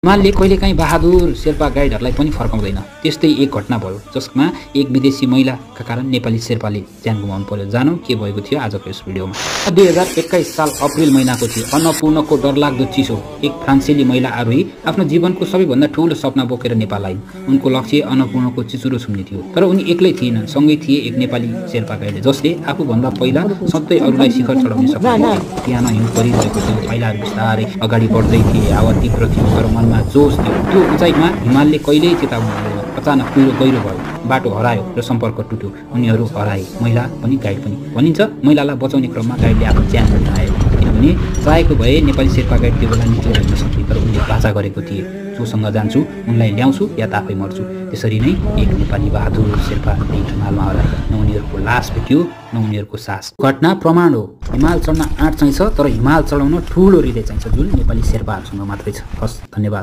हिमालले कहिलेकाहीँ बहादुर शेर्पा गाइडहरूलाई पनि फर्काउँदैन। त्यस्तै एक घटना भयो जसमा एक विदेशी महिलाका कारण नेपाली शेर्पाले ज्यान गुमाउनु पर्यो। जानौँ के भएको थियो आजको यस भिडियोमा। 2021 साल अप्रिल महिनाको थियो। अन्नपूर्णको डरलाग्दो चिसो। एक फ्रान्सेली महिला आरोही आफ्नो जीवनको सबैभन्दा ठूलो सपना बोकेर नेपाल आइन्। उनको लक्ष्य अन्नपूर्णको चिचुरो छुम्ने थियो। तर उनी एक्लै थिएनन्, सँगै थिए एक नेपाली शेर्पा गाइड जसले आफूभन्दा पहिला सधैँ अरूलाई शिखर चढाउने सपना देखे। बिहान हिउँ परिरहेको थियो, पाइलाहरू बिस्तारै अगाडि बढ्दै थिए। हावा तीव्र थियो तर मनमा जोस थियो। त्यो उचाइमा हिमालले कहिल्यै चेतावनी दिएन। अचानक कुहिरो गहिरो भयो, बाटो हरायो र सम्पर्क टुट्यो। उनीहरू हराए, महिला पनि गाइड पनि। भनिन्छ महिलालाई बचाउने क्रममा गाइडले आफ्नो ज्यान गुमायो। किनभने चाहेको भए नेपाली शेर्पा गाइड त्यो बेला निक्लेर हिँड्न सक्थे, तर उनले बाचा गरेको थिए, जोसँग जान्छु उनलाई ल्याउँछु या त आफै मर्छु। त्यसरी नै एक नेपाली बहादुर शेर्पा त्यही हिमालमा हराए। न उनीहरूको लास भेटियो न उनीहरूको सास। घटना प्रमाण हो, हिमाल चढ्न आँट चाहिन्छ तर हिमाल चढाउन ठुलो हृदय चाहिन्छ, जुन नेपाली शेर्पाहरूसँग मात्रै छ। हस्, धन्यवाद।